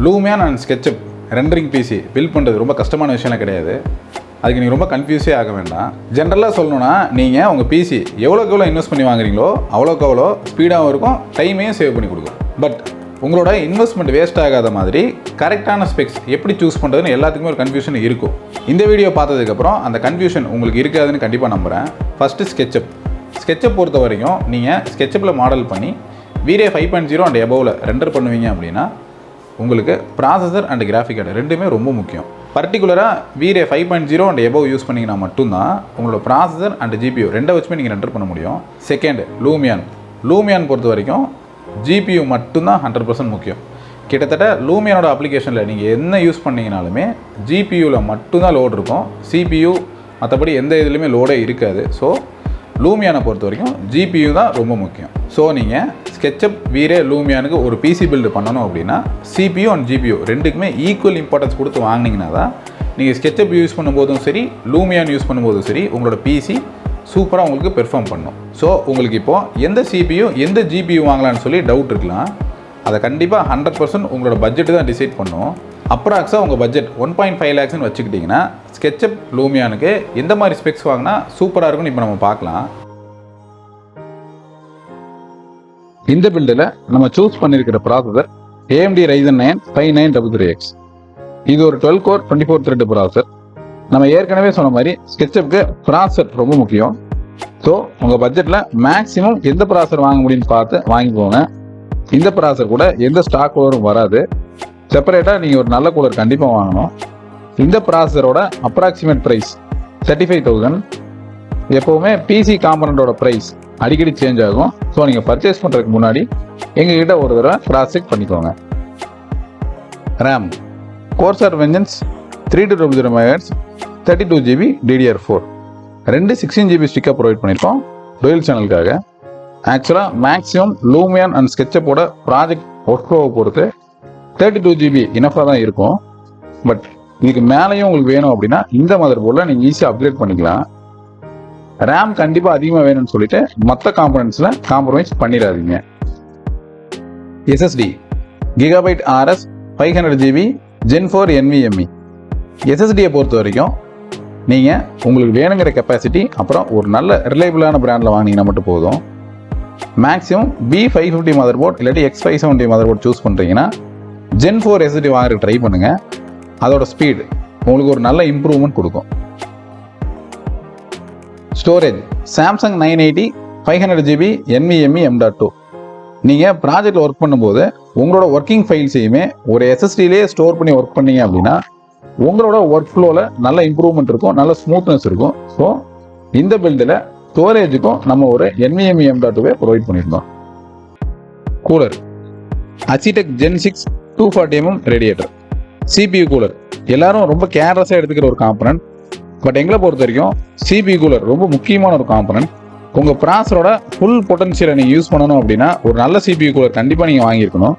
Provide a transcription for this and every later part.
Lumion and SketchUp Rendering PC build பண்ணுறது ரொம்ப கஷ்டமான விஷயம்லாம் கிடையாது. அதுக்கு நீங்கள் ரொம்ப கன்ஃபியூஸே ஆக வேண்டாம். ஜென்ரலாக சொல்லணும்னா நீங்கள் உங்கள் பிசி எவ்வளோக்கு எவ்வளோ இன்வெஸ்ட் பண்ணி வாங்குறீங்களோ அவ்வளோக்கு அவ்வளோ ஸ்பீடாகவும் இருக்கும், டைமையும் சேவ் பண்ணி கொடுக்கும். பட் உங்களோட இன்வெஸ்ட்மெண்ட் வேஸ்ட் ஆகாத மாதிரி கரெக்டான ஸ்பெக்ஸ் எப்படி சூஸ் பண்ணுறதுன்னு எல்லாத்துக்குமே ஒரு கன்ஃபியூஷன் இருக்கும். இந்த வீடியோ பார்த்ததுக்கப்புறம் அந்த கன்ஃபியூஷன் உங்களுக்கு இருக்காதுன்னு கண்டிப்பாக நம்புகிறேன். ஃபஸ்ட்டு SketchUp பொறுத்த வரைக்கும் நீங்கள் SketchUpல மாடல் பண்ணி VRAY 5.0 அண்ட் எபோவில் ரெண்டர் பண்ணுவீங்க அப்படின்னா உங்களுக்கு ப்ராசஸர் அண்ட் கிராஃபிக் கார்டு ரெண்டுமே ரொம்ப முக்கியம். பர்டிகுலராக VRAY 5.0 அண்ட் எபோவ் யூஸ் பண்ணிங்கன்னா மட்டும்தான் உங்களோட ப்ராசஸர் அண்ட் GPU ரெண்டை வச்சுமே நீங்கள் ரெண்டர் பண்ண முடியும். செகண்ட் Lumion பொறுத்த வரைக்கும் GPU மட்டும்தான் 100% முக்கியம். கிட்டத்தட்ட லூமியனோட அப்ளிகேஷனில் நீங்கள் என்ன யூஸ் பண்ணிங்கனாலுமே GPUவில் மட்டும்தான் லோடு இருக்கும், CPU மற்றபடி எந்த இதுலையுமே லோடே இருக்காது. ஸோ லூமியானை பொறுத்த வரைக்கும் GPU தான் ரொம்ப முக்கியம். ஸோ நீங்கள் SketchUp VRAY லூமியானுக்கு ஒரு PC பில்டு பண்ணணும் அப்படின்னா CPU அண்ட் GPU ரெண்டுக்குமே ஈக்குவல் இம்பார்ட்டன்ஸ் கொடுத்து வாங்கினீங்கன்னா தான் நீங்கள் SketchUp யூஸ் பண்ணும்போதும் சரி லூமியான் யூஸ் பண்ணும்போதும் சரி உங்களோட PC சூப்பராக உங்களுக்கு பெர்ஃபார்ம் பண்ணும். ஸோ உங்களுக்கு இப்போது எந்த CPU எந்த GPU வாங்கலான்னு சொல்லி டவுட் இருக்கலாம். அதை கண்டிப்பாக 100% உங்களோட பட்ஜெட்டு தான் டிசைட் பண்ணும். அப்ராக்ஸாக உங்கள் பட்ஜெட் 1.5 lakhsன்னு வச்சுக்கிட்டிங்கன்னா SketchUp லூமியானுக்கு எந்த மாதிரி ஸ்பெக்ஸ் வாங்கினா சூப்பராக இருக்குன்னு இப்போ நம்ம பார்க்கலாம். இந்த பில்டில் நம்ம சூஸ் பண்ணியிருக்கிற ப்ராசஸர் AMD RYZEN 9 5933X. இது ஒரு 12 core 24 thread ப்ராசஸர். நம்ம ஏற்கனவே சொன்ன மாதிரி SketchUpக்கு ப்ராசஸர் ரொம்ப முக்கியம். ஸோ உங்கள் பட்ஜெட்டில் மேக்ஸிமம் எந்த ப்ராசஸர் வாங்க முடியும்னு பார்த்து வாங்கிக்கோங்க. இந்த ப்ராசஸர் கூட எந்த ஸ்டாக் கூலரும் வராது. செப்பரேட்டாக நீங்கள் ஒரு நல்ல கூலர் கண்டிப்பாக வாங்கணும். இந்த ப்ராசஸரோட அப்ராக்சிமேட் ப்ரைஸ் 35,000. எப்போவுமே PC காம்பனண்டோட ப்ரைஸ் அடிக்கடி சேஞ்ச் ஆகும். ஸோ நீங்கள் பர்ச்சேஸ் பண்ணுறதுக்கு முன்னாடி எங்ககிட்ட ஒரு தடவை கிராஸ் செக் பண்ணிக்கோங்க. RAM Corsair Vengeance 3200 MHz 32GB DDR4. ரெண்டு 16GB ஸ்டிக்கர் ப்ரொவைட் பண்ணியிருக்கோம் டூயல் சேனலுக்காக. ஆக்சுவலாக மேக்ஸிமம் லூமியான் அண்ட் SketchUpோட ப்ராஜெக்ட் ஒர்க் ஃப்ளோவை பொறுத்து 32GB இனஃபாக தான் இருக்கும். பட் இதுக்கு மேலேயும் உங்களுக்கு வேணும் அப்படின்னா இந்த மதர்போர்டில் நீங்கள் ஈஸியாக அப்கிரேட் பண்ணிக்கலாம். RAM கண்டிப்பாக அதிகமாக வேணும்னு சொல்லிட்டு மற்ற காம்பனன்ட்ஸில் காம்ப்ரமைஸ் பண்ணிடாதீங்க. SSD GIGABYTE RS 500GB Gen 4 NVMe. SSDயை பொறுத்த வரைக்கும் நீங்கள் உங்களுக்கு வேணுங்கிற கெப்பாசிட்டி அப்புறம் ஒரு நல்ல ரிலையபிளான பிராண்டில் வாங்கினீங்கன்னா மட்டும் போதும். மேக்ஸிமம் B550 மதர்போர்ட் இல்லாட்டி X570 மதர்போர்ட் சூஸ் பண்ணுறீங்கன்னா Gen 4 SSD வாங்குறதுக்கு ட்ரை பண்ணுங்கள். அதோட ஸ்பீடு உங்களுக்கு ஒரு நல்ல இம்ப்ரூவ்மெண்ட் கொடுக்கும். Storage Samsung 980 500GB NVMe M.2. நீங்கள் ப்ராஜெக்டில் ஒர்க் பண்ணும்போது உங்களோட ஒர்க்கிங் ஃபைல்ஸையுமே ஒரு SSDலேயே ஸ்டோர் பண்ணி ஒர்க் பண்ணீங்க அப்படின்னா உங்களோட ஒர்க் ஃப்ளோவில் நல்ல இம்ப்ரூவ்மெண்ட் இருக்கும், நல்ல ஸ்மூத்னஸ் இருக்கும். ஸோ இந்த பில்டில் ஸ்டோரேஜுக்கும் நம்ம ஒரு NVMe M.2 ப்ரொவைட் பண்ணியிருந்தோம். Cooler ASUS Gen 6 240mm radiator. CPU cooler எல்லாரும் ரொம்ப கேர்லெஸ்ஸாக எடுத்துக்கிற ஒரு காம்பனன்ட். பட் எங்களை பொறுத்த வரைக்கும் CPU கூலர் ரொம்ப முக்கியமான ஒரு காம்பனன்ட். உங்கள் ப்ராசஸரோட ஃபுல் பொட்டன்ஷியலை நீங்கள் யூஸ் பண்ணணும் அப்படின்னா ஒரு நல்ல CPU கூலர் கண்டிப்பாக நீங்கள் வாங்கியிருக்கணும்.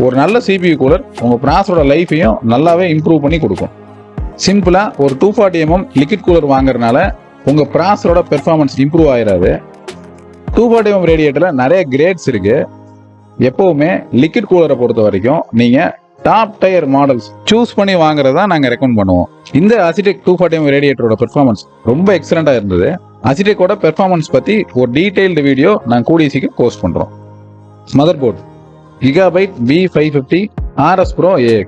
ஒரு நல்ல CPU கூலர் உங்கள் ப்ராசஸரோட லைஃபையும் நல்லாவே இம்ப்ரூவ் பண்ணி கொடுக்கும். சிம்பிளாக ஒரு 240mm லிக்விட் கூலர் வாங்குறதுனால உங்கள் ப்ராசஸரோட பெர்ஃபார்மன்ஸ் இம்ப்ரூவ் ஆகிடாது. 240mm ரேடியேட்டரில் நிறைய கிரேட்ஸ் இருக்குது. எப்போவுமே லிக்விட் கூலரை பொறுத்த வரைக்கும் நீங்கள் டாப் டயர் மாடல்ஸ் சூஸ் பண்ணி வாங்குறது தான் நாங்கள் ரெக்கமெண்ட் பண்ணுவோம். இந்த ASUS 240mm ரேடியேட்டரோட பெர்ஃபார்மன்ஸ் ரொம்ப எக்ஸலண்ட்டாக இருந்தது. ASUSோட பெர்ஃபார்மன்ஸ் பற்றி ஒரு டீட்டெயில்டு வீடியோ நாங்கள் கூடிய சீக்கிரம் போஸ்ட் பண்ணுறோம். Motherboard GIGABYTE B550 RS PRO AX.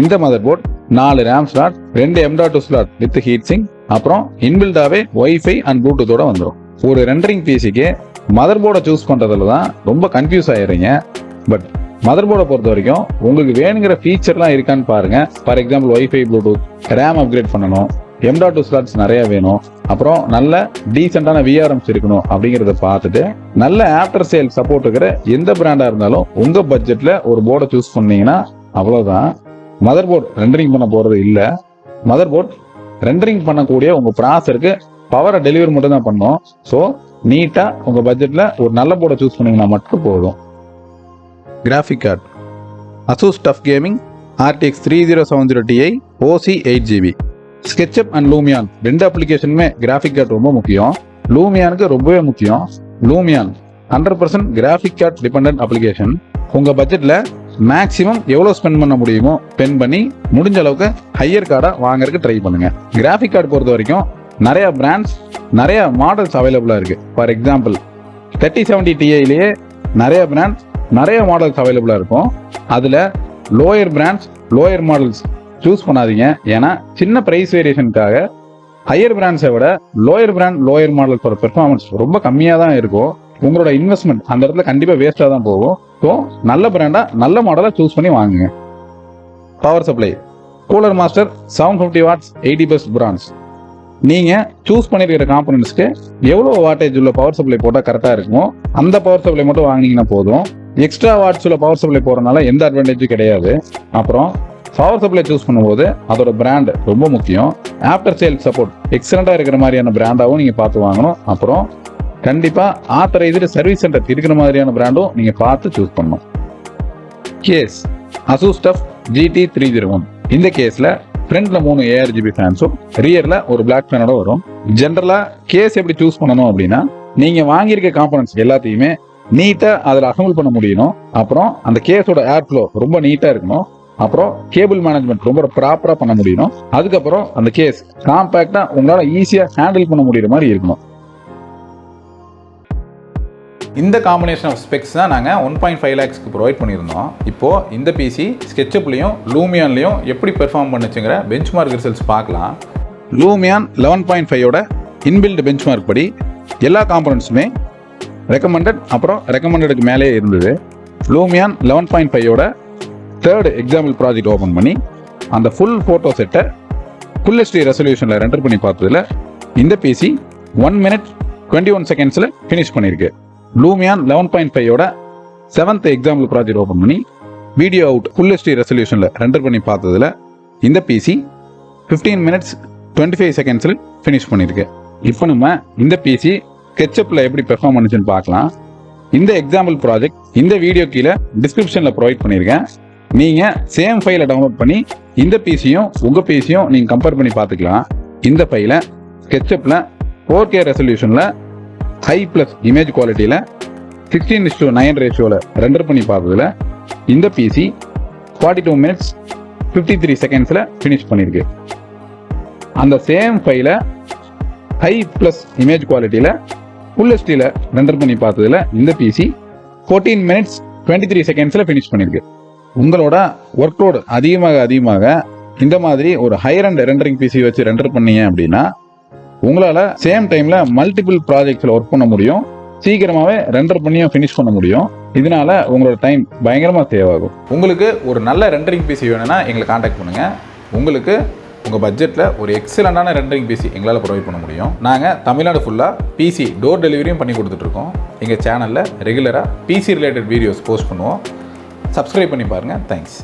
இந்த motherboard 4 RAM slot 2 M.2 slot with heat sink அப்புறம் இன்பில்டாவே Wi-Fi அண்ட் ப்ளூடூத்தோட வந்துடும். ஒரு ரெண்டரிங் பிசிக்கு மதர்போர்டை சூஸ் பண்ணுறதுல தான் ரொம்ப கன்ஃபியூஸ் ஆயிடுறீங்க. பட் மதர்போர்டை பொறுத்த வரைக்கும் உங்களுக்கு வேணுங்கிற ஃபீச்சர்லாம் இருக்கான்னு பாருங்கள். For example Wi-Fi Bluetooth, RAM upgrade பண்ணணும், M.2 ஸ்லாட்ஸ் நிறையா வேணும், அப்புறம் நல்ல டீசெண்டான VRMs இருக்கணும். அப்படிங்கிறத பார்த்துட்டு நல்ல ஆஃப்டர் சேல் சப்போர்ட் இருக்கிற எந்த பிராண்டாக இருந்தாலும் உங்கள் பட்ஜெட்டில் ஒரு போர்டை சூஸ் பண்ணீங்கன்னா அவ்வளோதான். மதர்போர்ட் ரெண்டரிங் பண்ண போகிறது இல்லை. மதர்போர்ட் ரெண்டரிங் பண்ணக்கூடிய உங்கள் ப்ராசஸருக்கு பவரை டெலிவரி மட்டும் தான் பண்ணோம். ஸோ நீட்டாக உங்கள் பட்ஜெட்டில் ஒரு நல்ல போர்டை சூஸ் பண்ணிங்கன்னா மட்டும் போதும். Graphic card ASUS tough gaming RTX 3070 Ti OC 8GB. SketchUp and Lumion ரெண்டு அப்ளிகேஷனுமே கிராஃபிக் கார்டு ரொம்ப முக்கியம். லூமியானுக்கு ரொம்பவே முக்கியம். Lumion 100% graphic card dependent application. உங்கள் பட்ஜெட்டில் மேக்ஸிமம் எவ்வளோ ஸ்பெண்ட் பண்ண முடியுமோ ஸ்பெண்ட் பண்ணி முடிஞ்ச அளவுக்கு ஹையர் கார்டை வாங்குறதுக்கு ட்ரை பண்ணுங்கள். கிராஃபிக் கார்டு பொறுத்த வரைக்கும் நிறைய பிராண்ட்ஸ் நிறைய மாடல்ஸ் அவைலபிளாக இருக்குது. ஃபார் எக்ஸாம்பிள் 3070 Tiலேயே நிறைய பிராண்ட்ஸ் நிறைய மாடல்ஸ் அவைலபிளாக இருக்கும். அதில் lower brands lower models choose பண்ணாதீங்க. ஏன்னா சின்ன ப்ரைஸ் வேரியேஷனுக்காக ஹையர் பிராண்ட்ஸை விட லோயர் மாடல்ஸோட பெர்ஃபார்மன்ஸ் ரொம்ப கம்மியாக தான் இருக்கும். உங்களோட இன்வெஸ்ட்மெண்ட் அந்த இடத்துல கண்டிப்பாக வேஸ்ட்டாக தான் போகும். ஸோ நல்ல பிராண்டாக நல்ல மாடலை சூஸ் பண்ணி வாங்குங்க. Power supply cooler master 750 watts 80 bus brands. நீங்கள் சூஸ் பண்ணியிருக்கிற காம்பனன்ட்ஸ்க்கு எவ்வளோ வாட்டேஜ் உள்ள பவர் சப்ளை போட்டால் கரெக்டாக இருக்குமோ அந்த பவர் சப்ளை மட்டும் வாங்கினீங்கன்னா போதும். எக்ஸ்ட்ரா வாட்ஸ் உள்ள பவர் சப்ளை போகிறதுனால எந்த அட்வான்டேஜும் கிடையாது. அப்புறம் பவர் சப்ளை சூஸ் பண்ணும்போது அதோட பிராண்ட் ரொம்ப முக்கியம். ஆஃப்டர் சேல் சப்போர்ட் எக்ஸலண்ட்டாக இருக்கிற மாதிரியான பிராண்டாகவும் நீங்கள் பார்த்து வாங்கணும். அப்புறம் கண்டிப்பாக ஆத்தரைஸ்டு சர்வீஸ் சென்டர் இருக்கிற மாதிரியான பிராண்டும் நீங்கள் பார்த்து சூஸ் பண்ணணும். Case ASUS TUF GT301. இந்த கேஸில் ஃப்ரண்ட்டில் 3 ARGB ஃபேன்ஸும் ரியரில் ஒரு பிளாக் ஃபேனோட வரும். ஜென்ரலாக கேஸ் எப்படி சூஸ் பண்ணணும் அப்படின்னா, நீங்கள் வாங்கியிருக்க காம்பனன்ட்ஸ் எல்லாத்தையுமே நீட்டாக அதில் அசம்பிள் பண்ண முடியணும். அப்புறம் அந்த கேஸோட ஏர் ஃப்ளோ ரொம்ப நீட்டாக இருக்கணும். அப்புறம் கேபிள் மேனேஜ்மெண்ட் ரொம்ப ப்ராப்பராக பண்ண முடியணும். அதுக்கப்புறம் அந்த கேஸ் காம்பேக்டாக உங்களால் ஈஸியாக ஹேண்டில் பண்ண முடிகிற மாதிரி இருக்கணும். இந்த காம்பினேஷன் ஆஃப் ஸ்பெக்ஸ் தான் நாங்கள் 1.5 lakhsக்கு ப்ரொவைட் பண்ணியிருந்தோம். இப்போது இந்த பிசி ஸ்கெட்சப்லையும் லூமியான்லையும் எப்படி பெர்ஃபார்ம் பண்ணுச்சுங்கிற பெஞ்ச்மார்க் ரிசல்ட்ஸ் பார்க்கலாம். லூமியான் 11.5ஓட இன்பில்ட் பெஞ்ச்மார்க் படி எல்லா காம்பனன்ட்ஸுமே ரெக்கமெண்டட், அப்புறம் ரெக்கமெண்டடுக்கு மேலே இருந்தது. லூமியான் 11.5ஓட 3rd எக்ஸாம்பிள் ப்ராஜெக்ட் ஓப்பன் பண்ணி அந்த ஃபுல் ஃபோட்டோ செட்டை ஃபுல் HD ரெசல்யூஷனில் ரெண்டர் பண்ணி பார்த்ததில் இந்த பிசி 1 minute 21 seconds ஃபினிஷ் பண்ணியிருக்கு. லூமியான் 11.5ஓட 7th எக்ஸாம்பிள் ப்ராஜெக்ட் ஓப்பன் பண்ணி வீடியோ அவுட் ஃபுல் HD ரெசல்யூஷனில் ரெண்டர் பண்ணி பார்த்ததில் இந்த பிசி 15 minutes 25 seconds ஃபினிஷ் பண்ணியிருக்கு. இப்போ நம்ம இந்த பிசி ஸ்கெட்சப்பில் எப்படி பெர்ஃபார்ம் பண்ணுச்சுன்னு பார்க்கலாம். இந்த எக்ஸாம்பிள் ப்ராஜெக்ட் இந்த வீடியோ கீழே டிஸ்கிரிப்ஷனில் ப்ரொவைட் பண்ணியிருக்கேன். நீங்கள் சேம் ஃபைலை டவுன்லோட் பண்ணி இந்த பிசியும் உங்கள் பிசியும் நீங்கள் கம்பேர் பண்ணி பார்த்துக்கலாம். இந்த ஃபைலை ஸ்கெட்சப்பில் 4K ரெசல்யூஷனில் ஹை ப்ளஸ் இமேஜ் குவாலிட்டியில் 16:9 ரேஷியோவில் ரெண்டர் பண்ணி பார்த்ததில் இந்த பிசி 42 minutes 53 seconds ஃபினிஷ் பண்ணியிருக்கு. அந்த சேம் ஃபைலை ஹை ப்ளஸ் இமேஜ் குவாலிட்டியில் ஃபுல் HDயில் ரெண்டர் பண்ணி பார்த்ததில் இந்த பிசி 14 minutes 23 seconds ஃபினிஷ் பண்ணியிருக்கு. உங்களோட ஒர்க் லோடு அதிகமாக இந்த மாதிரி ஒரு ஹையர் அண்ட் ரெண்டரிங் பிசி வச்சு ரெண்டர் பண்ணீங்க அப்படின்னா உங்களால் சேம் டைமில் மல்டிபிள் ப்ராஜெக்ட்ஸில் ஒர்க் பண்ண முடியும். சீக்கிரமாகவே ரெண்டர் பண்ணியும் ஃபினிஷ் பண்ண முடியும். இதனால உங்களோட டைம் பயங்கரமாக சேவ் ஆகும். உங்களுக்கு ஒரு நல்ல ரெண்டரிங் பிசி வேணும்னா எங்களை காண்டாக்ட் பண்ணுங்கள். உங்களுக்கு உங்கள் பட்ஜெட்டில் ஒரு எக்ஸலண்டான ரெண்டரிங் பிசி எங்களால் ப்ரொவைட் பண்ண முடியும். நாங்கள் தமிழ்நாடு ஃபுல்லாக பிசி டோர் டெலிவரியும் பண்ணி கொடுத்துட்ருக்கோம். எங்கள் சேனலில் ரெகுலராக பிசி ரிலேட்டட் வீடியோஸ் போஸ்ட் பண்ணுவோம். சப்ஸ்கிரைப் பண்ணி பாருங்கள். தேங்க்ஸ்.